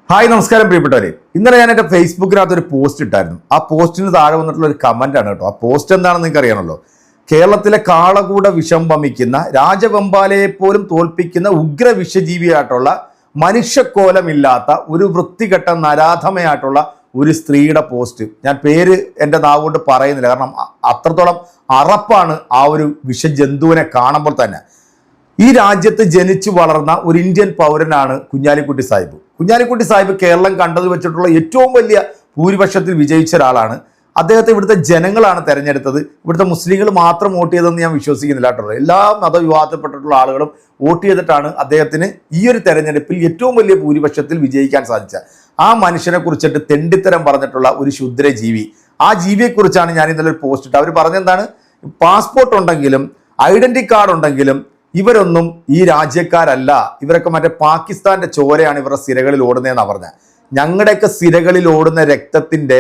Hi നമസ്കാരം പ്രിയപ്പെട്ടവരെ. ഇന്നലെ ഞാൻ എൻ്റെ ഫേസ്ബുക്കിനകത്ത് ഒരു പോസ്റ്റ് ഇട്ടായിരുന്നു. ആ പോസ്റ്റിന് താഴെ വന്നിട്ടുള്ള ഒരു കമന്റ് ആണ് കേട്ടോ. ആ പോസ്റ്റ് എന്താണെന്ന് നിങ്ങൾക്ക് അറിയണമല്ലോ. കേരളത്തിലെ കാളകൂട വിഷം വമിക്കുന്ന രാജവെമ്പാലയെ പോലും തോൽപ്പിക്കുന്ന ഉഗ്ര വിഷജീവിയായിട്ടുള്ള മനുഷ്യക്കോലമില്ലാത്ത ഒരു വൃത്തികെട്ട നരാധമയായിട്ടുള്ള ഒരു സ്ത്രീയുടെ പോസ്റ്റ്. ഞാൻ പേര് എൻ്റെ നാവ് കൊണ്ട് പറയുന്നില്ല, കാരണം അത്രത്തോളം അറപ്പാണ് ആ ഒരു വിഷജന്തുവിനെ കാണുമ്പോൾ തന്നെ. ഈ രാജ്യത്ത് ജനിച്ചു വളർന്ന ഒരു ഇന്ത്യൻ പൗരനാണ് കുഞ്ഞാലിക്കുട്ടി സാഹിബ്. കുഞ്ഞാലിക്കുട്ടി സാഹിബ് കേരളം കണ്ടത് വെച്ചിട്ടുള്ള ഏറ്റവും വലിയ ഭൂരിപക്ഷത്തിൽ വിജയിച്ച ഒരാളാണ്. അദ്ദേഹത്തെ ഇവിടുത്തെ ജനങ്ങളാണ് തെരഞ്ഞെടുത്തത്. ഇവിടുത്തെ മുസ്ലിങ്ങൾ മാത്രം വോട്ട് ചെയ്തതെന്ന് ഞാൻ വിശ്വസിക്കുന്നില്ല കേട്ടോ. എല്ലാ മതവിഭാഗത്തിൽപ്പെട്ടിട്ടുള്ള ആളുകളും വോട്ട് ചെയ്തിട്ടാണ് അദ്ദേഹത്തിന് ഈ ഒരു തെരഞ്ഞെടുപ്പിൽ ഏറ്റവും വലിയ ഭൂരിപക്ഷത്തിൽ വിജയിക്കാൻ സാധിച്ചത്. ആ മനുഷ്യനെ കുറിച്ചിട്ട് തെണ്ടിത്തരം പറഞ്ഞിട്ടുള്ള ഒരു ക്ഷുദ്രജീവി, ആ ജീവിയെക്കുറിച്ചാണ് ഞാൻ ഇന്നലെ ഒരു പോസ്റ്റ് ഇട്ടത്. അവർ പറഞ്ഞെന്താണ്, പാസ്പോർട്ട് ഉണ്ടെങ്കിലും ഐഡന്റി കാർഡ് ഉണ്ടെങ്കിലും ഇവരൊന്നും ഈ രാജ്യക്കാരല്ല, ഇവരൊക്കെ മറ്റേ പാകിസ്ഥാന്റെ ചോരയാണ് ഇവരുടെ സിരകളിൽ ഓടുന്നതെന്നാണ് പറഞ്ഞത്. ഞങ്ങളുടെയൊക്കെ സിരകളിൽ ഓടുന്ന രക്തത്തിന്റെ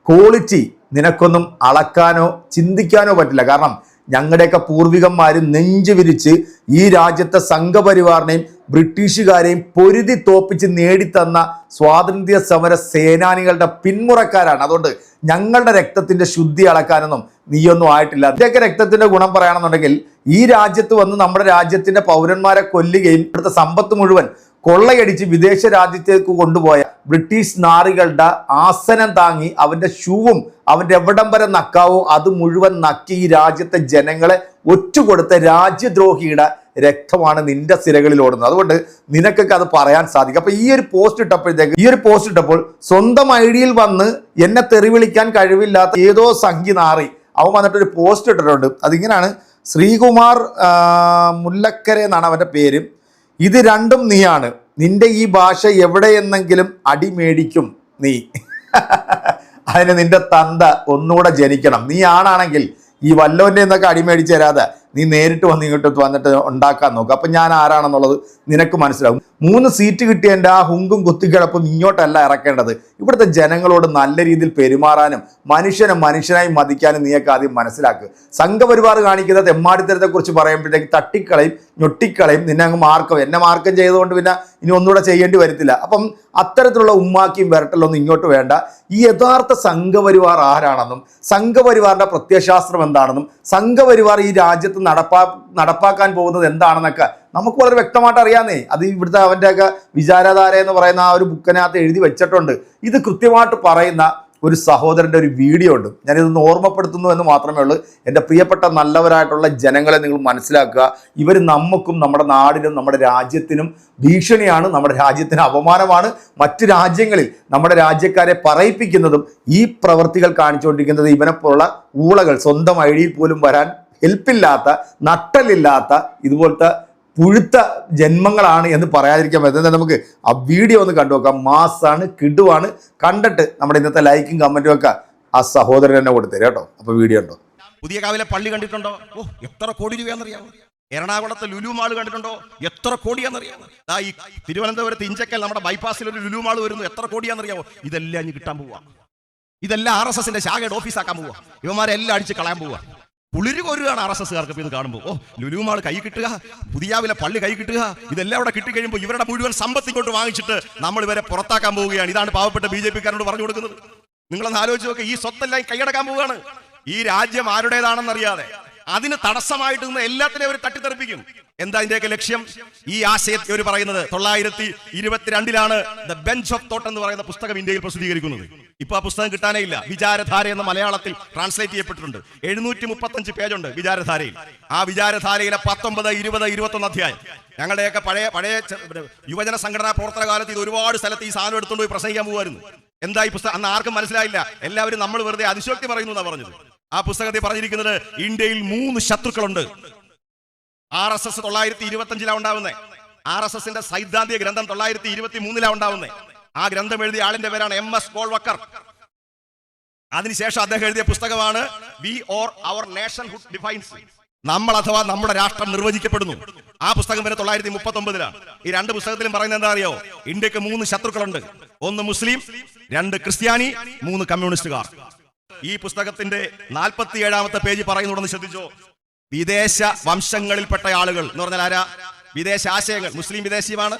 ക്വാളിറ്റി നിനക്കൊന്നും അളക്കാനോ ചിന്തിക്കാനോ പറ്റില്ല. കാരണം ഞങ്ങളുടെയൊക്കെ പൂർവികന്മാർ നെഞ്ചു വിരിച്ച് ഈ രാജ്യത്തെ സംഘപരിവാറിനെയും ബ്രിട്ടീഷുകാരെയും പൊരുതി തോപ്പിച്ച് നേടിത്തന്ന സ്വാതന്ത്ര്യ സമര സേനാനികളുടെ പിന്മുറക്കാരാണ്. അതുകൊണ്ട് ഞങ്ങളുടെ രക്തത്തിന്റെ ശുദ്ധി അളക്കാനൊന്നും നീയൊന്നും ആയിട്ടില്ല. ഇതൊക്കെ രക്തത്തിന്റെ ഗുണം പറയുകയാണെന്നുണ്ടെങ്കിൽ ഈ രാജ്യത്ത് വന്ന് നമ്മുടെ രാജ്യത്തിന്റെ പൗരന്മാരെ കൊല്ലുകയും ഇവിടുത്തെ സമ്പത്ത് മുഴുവൻ കൊള്ളയടിച്ച് വിദേശ രാജ്യത്തേക്ക് കൊണ്ടുപോയ ബ്രിട്ടീഷ് നാറികളുടെ ആസനം താങ്ങി അവന്റെ ഷൂവും അവന്റെ എവിടം വരെ നക്കാവോ അത് മുഴുവൻ നക്കി ഈ രാജ്യത്തെ ജനങ്ങളെ ഒറ്റുകൊടുത്ത രാജ്യദ്രോഹിയുടെ രക്തമാണ് നിന്റെ സിരകളിൽ ഓടുന്നത്. അതുകൊണ്ട് നിനക്കൊക്കെ അത് പറയാൻ സാധിക്കും. അപ്പൊ ഈ ഒരു പോസ്റ്റ് ഇട്ടപ്പോൾ സ്വന്തം ഐഡിയിൽ വന്ന് എന്നെ തെറി വിളിക്കാൻ കഴിവില്ലാത്ത ഏതോ സംഖ്യ നാറി അവൻ വന്നിട്ടൊരു പോസ്റ്റ് ഇട്ടിട്ടുണ്ട്. അതിങ്ങനെയാണ്, ശ്രീകുമാർ മുല്ലക്കര എന്നാണ് അവന്റെ പേര്. ഇത് രണ്ടും നീയാണ്, നിന്റെ ഈ ഭാഷ എവിടെയെന്നെങ്കിലും അടിമേടിക്കും നീ. അതിന് നിന്റെ തന്ത ഒന്നുകൂടെ ജനിക്കണം. നീ ആണാണെങ്കിൽ ഈ വല്ലോൻ്റെ എന്നൊക്കെ അടിമേടിച്ച് തരാതെ നീ നേരിട്ട് വന്നിട്ട് ഉണ്ടാക്കാൻ നോക്കുക. അപ്പം ഞാൻ ആരാണെന്നുള്ളത് നിനക്ക് മനസ്സിലാവും. 3 സീറ്റ് കിട്ടിയതിൻ്റെ ആ ഹുങ്കും കുത്തിക്കിടപ്പും ഇങ്ങോട്ടല്ല ഇറക്കേണ്ടത്. ഇവിടുത്തെ ജനങ്ങളോട് നല്ല രീതിയിൽ പെരുമാറാനും മനുഷ്യനായി മതിക്കാനും നീയൊക്കെ ആദ്യം മനസ്സിലാക്കുക. സംഘപരിവാർ കാണിക്കുന്ന തെമ്മാടിത്തരത്തെക്കുറിച്ച് പറയുമ്പോഴത്തേക്ക് തട്ടിക്കളയും ഞൊട്ടിക്കളയും, നിന്നെ അങ്ങ് മാർക്കും. എന്നെ മാർക്കം ചെയ്തുകൊണ്ട് പിന്നെ ഇനി ഒന്നുകൂടെ ചെയ്യേണ്ടി വരത്തില്ല. അപ്പം അത്തരത്തിലുള്ള ഉമ്മാക്കിയും വരട്ടലൊന്നും ഇങ്ങോട്ട് വേണ്ട. ഈ യഥാർത്ഥ സംഘപരിവാർ ആരാണെന്നും സംഘപരിവാറിന്റെ പ്രത്യയശാസ്ത്രം എന്താണെന്നും സംഘപരിവാർ ഈ രാജ്യത്ത് നടപ്പാക്കാൻ പോകുന്നത് എന്താണെന്നൊക്കെ നമുക്ക് വളരെ വ്യക്തമായിട്ട് അറിയാന്നേ. അത് ഇവിടുത്തെ അവൻ്റെയൊക്കെ വിചാരധാര എന്ന് പറയുന്ന ആ ഒരു ബുക്കിനകത്ത് എഴുതി വെച്ചിട്ടുണ്ട്. ഇത് കൃത്യമായിട്ട് പറയുന്ന ഒരു സഹോദരൻ്റെ ഒരു വീഡിയോ ഉണ്ട്. ഞാനിതൊന്ന് ഓർമ്മപ്പെടുത്തുന്നു എന്ന് മാത്രമേ ഉള്ളൂ. എൻ്റെ പ്രിയപ്പെട്ട നല്ലവരായിട്ടുള്ള ജനങ്ങളെ നിങ്ങൾ മനസ്സിലാക്കുക. ഇവർ നമുക്കും നമ്മുടെ നാടിനും നമ്മുടെ രാജ്യത്തിനും ഭീഷണിയാണ്, നമ്മുടെ രാജ്യത്തിന് അപമാനമാണ്. മറ്റു രാജ്യങ്ങളിൽ നമ്മുടെ രാജ്യക്കാരെ പറയിപ്പിക്കുന്നതും ഈ പ്രവർത്തികൾ കാണിച്ചുകൊണ്ടിരിക്കുന്നത് ഇവനെപ്പോലുള്ള ഊളകൾ, സ്വന്തം ഐഡിയിൽ പോലും വരാൻ ഹെൽപ്പില്ലാത്ത നട്ടലില്ലാത്ത ഇതുപോലത്തെ പുഴുത്ത ജന്മങ്ങളാണ് എന്ന് പറയാതിരിക്കാൻ പറ്റുന്നത്. നമുക്ക് ആ വീഡിയോ ഒന്ന് കണ്ടു നോക്കാം. മാസാണ്, കിടുവാണ്. കണ്ടിട്ട് നമ്മുടെ ഇന്നത്തെ ലൈക്കും കമന്റും ഒക്കെ ആ സഹോദരൻ തന്നെ കൊടുത്തരും കേട്ടോ. അപ്പൊ വീഡിയോ ഉണ്ടോ? പുതിയ കാവിലെ പള്ളി കണ്ടിട്ടുണ്ടോ? ഓ, എത്ര കോടി രൂപയാണെന്നറിയാമോ? എറണാകുളത്തെ ലുലു മാൾ കണ്ടിട്ടുണ്ടോ? എത്ര കോടിയാണെന്നറിയാമോ? ഈ തിരുവനന്തപുരത്ത് ഇഞ്ചക്കൽ നമ്മുടെ ബൈപ്പാസിൽ ഒരു ലുലു മാൾ വരുന്നു, എത്ര കോടിയാണെന്നറിയാമോ? ഇതെല്ലാം ഇനി കിട്ടാൻ പോവാ. ഇതെല്ലാം RSSന്റെ ശാഖയുടെ ഓഫീസാക്കാൻ പോവാ. ഇവന്മാരെല്ലാം അടിച്ച് കളയാൻ പോവാ. പുളിര് കൊരുകയാണ് RSSകാർക്ക് ഇത് കാണുമ്പോൾ. ഓ, ലുലു മാൾ കൈ കിട്ടുക, പുതിയാവിലെ പള്ളി കൈ കിട്ടുക, ഇതെല്ലാം അവിടെ കിട്ടിക്കഴിയുമ്പോൾ ഇവരുടെ മുഴുവൻ സമ്പത്ത് ഇങ്ങോട്ട് വാങ്ങിച്ചിട്ട് നമ്മൾ ഇവരെ പുറത്താക്കാൻ പോവുകയാണ്. ഇതാണ് പാവപ്പെട്ട BJP-കാരോട് പറഞ്ഞു കൊടുക്കുന്നത്. നിങ്ങളൊന്ന് ആലോചിച്ച് നോക്കുക. ഈ സ്വത്തെല്ലാം കൈയടക്കാൻ പോവുകയാണ്. ഈ രാജ്യം ആരുടേതാണെന്നറിയാതെ അതിന് തടസ്സമായിട്ട് നിന്ന് എല്ലാത്തിനെയും അവർ തട്ടിത്തെറിപ്പിക്കും. എന്താ ഇതിന്റെയൊക്കെ ലക്ഷ്യം? ഈ ആശയത്തെ അവർ പറയുന്നത് 1922 ദ ബെഞ്ച് ഓഫ് തോട്ട് എന്ന് പറയുന്ന പുസ്തകം ഇന്ത്യയിൽ പ്രസിദ്ധീകരിക്കുന്നത്. ഇപ്പൊ ആ പുസ്തകം കിട്ടാനേ ഇല്ല. വിചാരധാര എന്ന മലയാളത്തിൽ ട്രാൻസ്ലേറ്റ് ചെയ്യപ്പെട്ടിട്ടുണ്ട്. 735 പേജുണ്ട് വിചാരധാരയിൽ. ആ വിചാരധാരയിലെ 19, 20, 21 അധ്യായം. ഞങ്ങളുടെയൊക്കെ പഴയ യുവജന സംഘടനാ പ്രവർത്തന കാലത്ത് ഇത് ഒരുപാട് സ്ഥലത്ത് ഈ സാധനം എടുത്തുകൊണ്ട് പോയി പ്രസംഗിക്കാൻ പോകുമായിരുന്നു. എന്താ ഈ പുസ്തകം? അന്ന് ആർക്കും മനസ്സിലായില്ല. എല്ലാവരും നമ്മൾ വെറുതെ അതിശോക്തി പറയുന്നു എന്നാണ് പറഞ്ഞത്. ആ പുസ്തകത്തിൽ പറഞ്ഞിരിക്കുന്നത് ഇന്ത്യയിൽ 3 ശത്രുക്കളുണ്ട്. RSS 925 ഉണ്ടാവുന്നത്. RSSന്റെ സൈദ്ധാന്തിക ഗ്രന്ഥം 923 ഉണ്ടാവുന്നത്. ആ ഗ്രന്ഥം എഴുതിയ ആളിന്റെ പേരാണ് MS ഗോൾവക്കർ. അതിനുശേഷം അദ്ദേഹം എഴുതിയ പുസ്തകമാണ് we or our nationhood defines. നമ്മൾ അഥവാ നമ്മുടെ രാഷ്ട്രം നിർവചിക്കപ്പെടുന്നു. ആ പുസ്തകം വരെ 939. ഈ 2 പുസ്തകത്തിലും പറയുന്നത് എന്താ അറിയോ? ഇന്ത്യക്ക് 3 ശത്രുക്കളുണ്ട്. 1 മുസ്ലിം, 2 ക്രിസ്ത്യാനി, 3 കമ്മ്യൂണിസ്റ്റുകാർ. ഈ പുസ്തകത്തിന്റെ 47-ാമത്തെ പേജ് പറയുന്നുണ്ടെന്ന് ശ്രദ്ധിച്ചോ. വിദേശ വംശങ്ങളിൽപ്പെട്ട ആളുകൾ എന്ന് പറഞ്ഞാൽ ആരാ? വിദേശ ആശയങ്ങൾ. മുസ്ലിം വിദേശിയുമാണ്,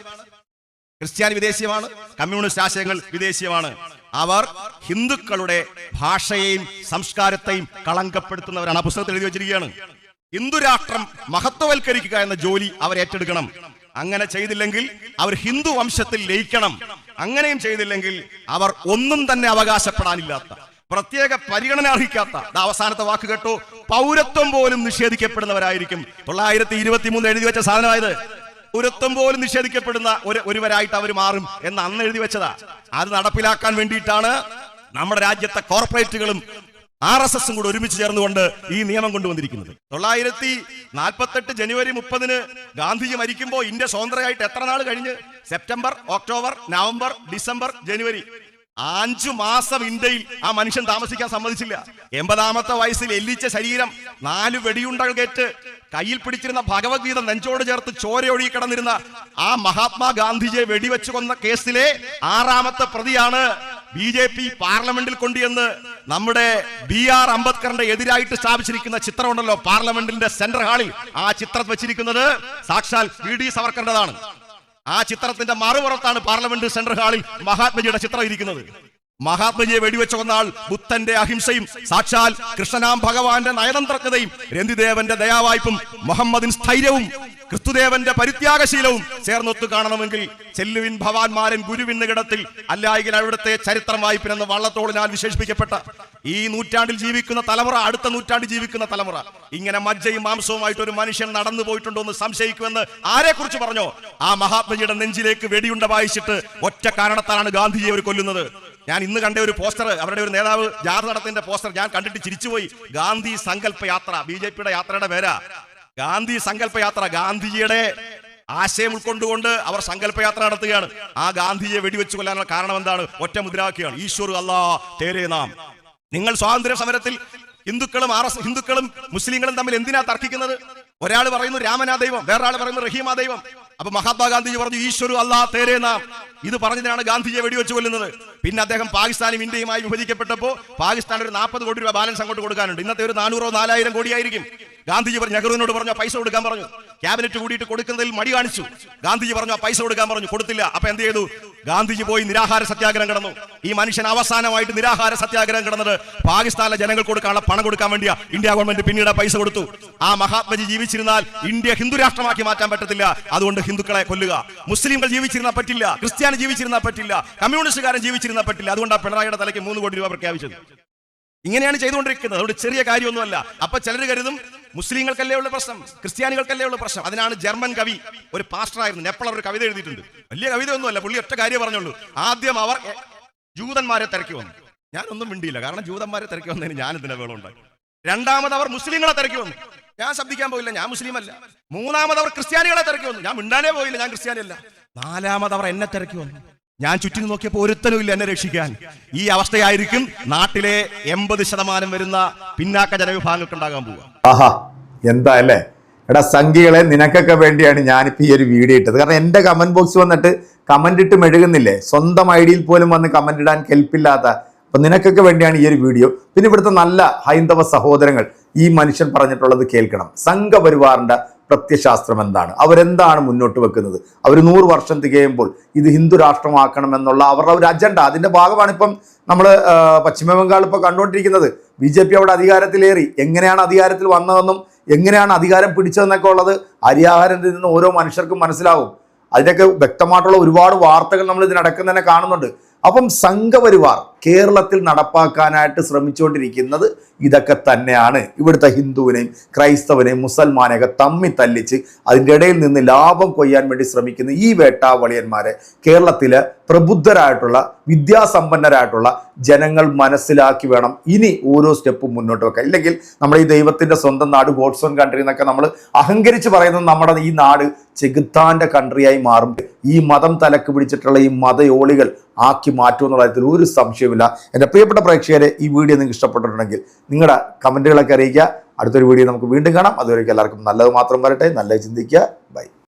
ക്രിസ്ത്യാനി വിദേശീയമാണ്, കമ്മ്യൂണിസ്റ്റ് ആശയങ്ങൾ വിദേശീയമാണ്. അവർ ഹിന്ദുക്കളുടെ ഭാഷയെയും സംസ്കാരത്തെയും കളങ്കപ്പെടുത്തുന്നവരാണ്. ആ പുസ്തകത്തിൽ എഴുതി വെച്ചിരിക്കുകയാണ്. ഹിന്ദു രാഷ്ട്രം മഹത്വവൽക്കരിക്കുക എന്ന ജോലി അവർ ഏറ്റെടുക്കണം. അങ്ങനെ ചെയ്തില്ലെങ്കിൽ അവർ ഹിന്ദു വംശത്തിൽ ലയിക്കണം. അങ്ങനെയും ചെയ്തില്ലെങ്കിൽ അവർ ഒന്നും തന്നെ അവകാശപ്പെടാനില്ലാത്ത, പ്രത്യേക പരിഗണന അർഹിക്കാത്ത, അവസാനത്തെ വാക്ക് കേട്ടോ, പൗരത്വം പോലും നിഷേധിക്കപ്പെടുന്നവരായിരിക്കും. 923 എഴുതി വെച്ച സാധനമായത്. പൗരത്വം പോലും നിഷേധിക്കപ്പെടുന്ന ഒരുവരായിട്ട് അവർ മാറും എന്ന് അന്ന് എഴുതി വെച്ചതാ. അത് നടപ്പിലാക്കാൻ വേണ്ടിയിട്ടാണ് നമ്മുടെ രാജ്യത്തെ കോർപ്പറേറ്റുകളും RSSും കൂടെ ഒരുമിച്ച് ചേർന്നുകൊണ്ട് ഈ നിയമം കൊണ്ടുവന്നിരിക്കുന്നത്. 1948 ജനുവരി 30 ഗാന്ധിജി മരിക്കുമ്പോൾ ഇന്ത്യ സ്വതന്ത്രമായിട്ട് എത്ര നാൾ കഴിഞ്ഞ്? സെപ്റ്റംബർ, ഒക്ടോബർ, നവംബർ, ഡിസംബർ, ജനുവരി, 5 മാസം ഇന്ത്യയിൽ ആ മനുഷ്യൻ താമസിക്കാൻ സമ്മതിച്ചില്ല. 80ാമത്തെ വയസ്സിൽ എല്ലിച്ച ശരീരം, 4 വെടിയുണ്ടകൾ കേറ്റ് കയ്യിൽ പിടിച്ചിരുന്ന ഭഗവത്ഗീത നെഞ്ചോട് ചേർത്ത് ചോരയൊഴുകി കിടന്നിരുന്ന ആ മഹാത്മാഗാന്ധിജിയെ വെടിവെച്ചു കൊന്ന കേസിലെ 6ാമത്തെ പ്രതിയാണ് BJP പാർലമെന്റിൽ കൊണ്ടുവന്ന് നമ്മുടെ BR അംബേദ്കറിന്റെ എതിരായിട്ട് സ്ഥാപിച്ചിരിക്കുന്ന ചിത്രമുണ്ടല്ലോ പാർലമെന്റിന്റെ സെൻട്രൽ ഹാളിൽ. ആ ചിത്രം വെച്ചിരിക്കുന്നത് സാക്ഷാൽ VD സവർക്കറിന്റേതാണ്. ആ ചിത്രത്തിന്റെ മറുപുറത്താണ് പാർലമെന്റ് സെൻട്രൽ ഹാളിൽ മഹാത്മജിയുടെ ചിത്രം ഇരിക്കുന്നത്. മഹാത്മജിയെ വെടിവെച്ച കൊന്നാൾ ബുദ്ധന്റെ അഹിംസയും സാക്ഷാൽ കൃഷ്ണനാം ഭഗവാന്റെ നയതന്ത്രജ്ഞതയും രന്തിദേവന്റെ ദയാവായ്പും മുഹമ്മദിൻ സ്ഥൈര്യവും ക്രിസ്തുദേവന്റെ പരിത്യാഗശീലവും ചേർന്നൊത്തു കാണണമെങ്കിൽ ചെല്ലുവിൻ ഭവാൻമാരൻ ഗുരുവിൻ നികിടത്തിൽ, അല്ലായെങ്കിൽ അവിടുത്തെ ചരിത്രം വായ്പിനെന്ന് വള്ളത്തോളിനാൽ വിശേഷിപ്പിക്കപ്പെട്ട ഈ നൂറ്റാണ്ടിൽ ജീവിക്കുന്ന തലമുറ, അടുത്ത നൂറ്റാണ്ടിൽ ജീവിക്കുന്ന തലമുറ ഇങ്ങനെ മജ്ജയും മാംസവുമായിട്ട് ഒരു മനുഷ്യൻ നടന്നു പോയിട്ടുണ്ടോ എന്ന് സംശയിക്കുമെന്ന് ആരെക്കുറിച്ച് പറഞ്ഞോ ആ മഹാത്മജിയുടെ നെഞ്ചിലേക്ക് വെടിയുണ്ട വായിച്ചിട്ട് ഒറ്റ കാരണത്താലാണ് ഗാന്ധിജിയെ അവർ കൊല്ലുന്നത്. ഞാൻ ഇന്ന് കണ്ട ഒരു പോസ്റ്റർ, അവരുടെ ഒരു നേതാവ് ജാഥ നടത്തിന്റെ പോസ്റ്റർ ഞാൻ കണ്ടിട്ട് ചിരിച്ചുപോയി. ഗാന്ധി സങ്കല്പ യാത്ര, BJPയുടെ യാത്രയുടെ പേരാ ഗാന്ധി സങ്കല്പ യാത്ര. ഗാന്ധിജിയുടെ ആശയം ഉൾക്കൊണ്ടുകൊണ്ട് അവർ സങ്കല്പയാത്ര നടത്തുകയാണ്. ആ ഗാന്ധിജിയെ വെടിവെച്ച് കൊല്ലാനുള്ള കാരണം എന്താണ്? ഒറ്റ മുദ്രാവാക്യമാണ്, ഈശ്വർ അല്ലാ തേരേ നാം. നിങ്ങൾ സ്വാതന്ത്ര്യ സമരത്തിൽ ഹിന്ദുക്കളും മുസ്ലിങ്ങളും തമ്മിൽ എന്തിനാ തർക്കിക്കുന്നത്? ഒരാൾ പറയുന്നു രാമനാ ദൈവം, വേറൊരാൾ പറയുന്നു റഹീമാ ദൈവം. അപ്പൊ മഹാത്മാഗാന്ധിജി പറഞ്ഞു ഈശ്വരു അല്ലാ തേരേ നാം. ഇത് പറഞ്ഞതിനാണ് ഗാന്ധിജിയെ വെടിവെച്ച് കൊല്ലുന്നത്. പിന്നെ അദ്ദേഹം പാകിസ്ഥാനും ഇന്ത്യയുമായി വിഭജിക്കപ്പെട്ടപ്പോൾ പാകിസ്ഥാൻ ഒരു 40 കോടി രൂപ ബാലൻസ് അങ്ങോട്ട് കൊടുക്കാനുണ്ട്. ഇന്നത്തെ ഒരു 400-4000 കോടിയായിരിക്കും. ഗാന്ധിജി പറഞ്ഞു, നെഹ്റുവിനോട് പറഞ്ഞു പൈസ കൊടുക്കാൻ പറഞ്ഞു. ക്യാബിനറ്റ് കൂടിയിട്ട് കൊടുക്കുന്നതിൽ മടി കാണിച്ചു. ഗാന്ധിജി പറഞ്ഞു പൈസ കൊടുക്കാൻ പറഞ്ഞു, കൊടുത്തില്ല. അപ്പൊ എന്ത് ചെയ്തു? ഗാന്ധിജി പോയി നിരാഹാര സത്യാഗ്രഹം കിടന്നു. ഈ മനുഷ്യൻ അവസാനമായിട്ട് നിരാഹാര സത്യാഗ്രഹം കിടന്നത് പാകിസ്ഥാനിലെ ജനങ്ങൾക്ക് കൊടുക്കാനുള്ള പണം കൊടുക്കാൻ വേണ്ടിയാ. ഇന്ത്യ ഗവൺമെന്റ് പിന്നീട് പൈസ കൊടുത്തു. ആ മഹാത്മജി ജീവിച്ചിരുന്നാൽ ഇന്ത്യ ഹിന്ദു രാഷ്ട്രമാക്കി മാറ്റാൻ പറ്റത്തില്ല. അതുകൊണ്ട് ഹിന്ദുക്കളെ കൊല്ലുക. മുസ്ലിംകൾ ജീവിച്ചിരുന്നാൽ പറ്റില്ല, ക്രിസ്ത്യാനി ജീവിച്ചിരുന്നാൽ പറ്റില്ല, കമ്മ്യൂണിസ്റ്റുകാരൻ ജീവിച്ചിരുന്നാൽ പറ്റില്ല. അതുകൊണ്ടാണ് പിണറായിയുടെ തലയ്ക്ക് 3 കോടി രൂപ പ്രഖ്യാപിച്ചത്. ഇങ്ങനെയാണ് ചെയ്തുകൊണ്ടിരിക്കുന്നത്. അതുകൊണ്ട് ചെറിയ കാര്യമൊന്നുമല്ല. അപ്പൊ ചിലർ കരുതും മുസ്ലിങ്ങൾക്കല്ലേ ഉള്ള പ്രശ്നം, ക്രിസ്ത്യാനികൾക്കല്ലേ ഉള്ള പ്രശ്നം. അതിനാണ് ജർമ്മൻ കവി, ഒരു പാസ്റ്ററായിരുന്നു നെപ്പളർ, ഒരു കവിത എഴുതിയിട്ടുണ്ട്. വലിയ കവിത ഒന്നുമല്ല, പുള്ളി ഒറ്റ കാര്യം പറഞ്ഞുള്ളൂ. ആദ്യം അവർ ജൂതന്മാരെ തിരക്കി വന്നു. ഞാനൊന്നും മിണ്ടിയില്ല, കാരണം ജൂതന്മാരെ തിരക്കി വന്നതിന് ഞാൻ ഇതിന്റെ വേളുണ്ടായി. രണ്ടാമത് അവർ മുസ്ലിങ്ങളെ തിരക്കി വന്നു. ഞാൻ ശബ്ദിക്കാൻ പോയില്ല, ഞാൻ മുസ്ലിം അല്ല. മൂന്നാമത് അവർ ക്രിസ്ത്യാനികളെ തിരക്കി വന്നു. ഞാൻ മിണ്ടാനേ പോയില്ല, ഞാൻ ക്രിസ്ത്യാനിയല്ല. നാലാമത് അവർ എന്നെ തിരക്കി വന്നു. ഞാൻ ചുറ്റിനും നോക്കിയപ്പോൾ ഒരുത്തനും ഇല്ല എന്നെ രക്ഷിക്കാൻ. ഈ അവസ്ഥയായിരിക്കും നാട്ടിലെ 80% വരുന്ന പിന്നാക്ക ജനവിഭാഗങ്ങൾക്ക് ഉണ്ടാകാൻ പോവുക. ആഹാ, എന്താ അല്ലേ? എടാ സംഖ്യകളെ, നിനക്കൊക്കെ വേണ്ടിയാണ് ഞാനിപ്പോൾ ഈ ഒരു വീഡിയോ ഇട്ടത്. കാരണം എൻ്റെ കമന്റ് ബോക്സ് വന്നിട്ട് കമന്റ് ഇട്ട് മെഴുകുന്നില്ലേ, സ്വന്തം ഐഡിയിൽ പോലും വന്ന് കമന്റ് ഇടാൻ കെൽപ്പില്ലാത്ത. അപ്പൊ നിനക്കൊക്കെ വേണ്ടിയാണ് ഈ ഒരു വീഡിയോ. പിന്നെ ഇവിടുത്തെ നല്ല ഹൈന്ദവ സഹോദരങ്ങൾ ഈ മനുഷ്യൻ പറഞ്ഞിട്ടുള്ളത് കേൾക്കണം. സംഘപരിവാറിന്റെ പ്രത്യശാസ്ത്രം എന്താണ്, അവരെന്താണ് മുന്നോട്ട് വെക്കുന്നത്? അവർ 100 വർഷം തികയുമ്പോൾ ഇത് ഹിന്ദു രാഷ്ട്രമാക്കണമെന്നുള്ള അവരുടെ ഒരു അജണ്ട, അതിന്റെ ഭാഗമാണ് ഇപ്പം നമ്മൾ പശ്ചിമ ബംഗാൾ ഇപ്പോൾ കണ്ടുകൊണ്ടിരിക്കുന്നത്. BJP അവിടെ അധികാരത്തിലേറി. എങ്ങനെയാണ് അധികാരത്തിൽ വന്നതെന്നും എങ്ങനെയാണ് അധികാരം പിടിച്ചതെന്നൊക്കെ ഉള്ളത് ഹരിയാഹാരത്തിൽ നിന്ന് ഓരോ മനുഷ്യർക്കും മനസ്സിലാവും. അതിനൊക്കെ വ്യക്തമായിട്ടുള്ള ഒരുപാട് വാർത്തകൾ നമ്മൾ ഇതിനടക്കം തന്നെ കാണുന്നുണ്ട്. അപ്പം സംഘപരിവാർ കേരളത്തിൽ നടപ്പാക്കാനായിട്ട് ശ്രമിച്ചുകൊണ്ടിരിക്കുന്നത് ഇതൊക്കെ തന്നെയാണ്. ഇവിടുത്തെ ഹിന്ദുവിനെയും ക്രൈസ്തവനെയും മുസൽമാനെയൊക്കെ തമ്മി തല്ലിച്ച് അതിൻ്റെ ഇടയിൽ നിന്ന് ലാഭം കൊയ്യാൻ വേണ്ടി ശ്രമിക്കുന്ന ഈ വേട്ടാവളിയന്മാരെ കേരളത്തിലെ പ്രബുദ്ധരായിട്ടുള്ള വിദ്യാസമ്പന്നരായിട്ടുള്ള ജനങ്ങൾ മനസ്സിലാക്കി വേണം ഇനി ഓരോ സ്റ്റെപ്പും മുന്നോട്ട് വെക്കാൻ. ഇല്ലെങ്കിൽ നമ്മുടെ ഈ ദൈവത്തിൻ്റെ സ്വന്തം നാട്, ഗോഡ്സ് ഓൺ കൺട്രി എന്നൊക്കെ നമ്മൾ അഹങ്കരിച്ച് പറയുന്നത് നമ്മുടെ ഈ നാട് ചെകുത്താൻ്റെ കൺട്രിയായി മാറും. ഈ മതം തലക്ക് പിടിച്ചിട്ടുള്ള ഈ മതയോളികൾ ആക്കി മാറ്റുമെന്നുള്ള കാര്യത്തിൽ ഒരു സംശയമില്ല. എൻ്റെ പ്രിയപ്പെട്ട പ്രേക്ഷകരെ, ഈ വീഡിയോ നിങ്ങൾക്ക് ഇഷ്ടപ്പെട്ടിട്ടുണ്ടെങ്കിൽ നിങ്ങളുടെ കമൻറ്റുകളൊക്കെ അറിയിക്കുക. അടുത്തൊരു വീഡിയോ നമുക്ക് വീണ്ടും കാണാം. അതുവരേക്കും എല്ലാവർക്കും നല്ലത് മാത്രം വരട്ടെ. നല്ലത് ചിന്തിക്കുക. ബൈ.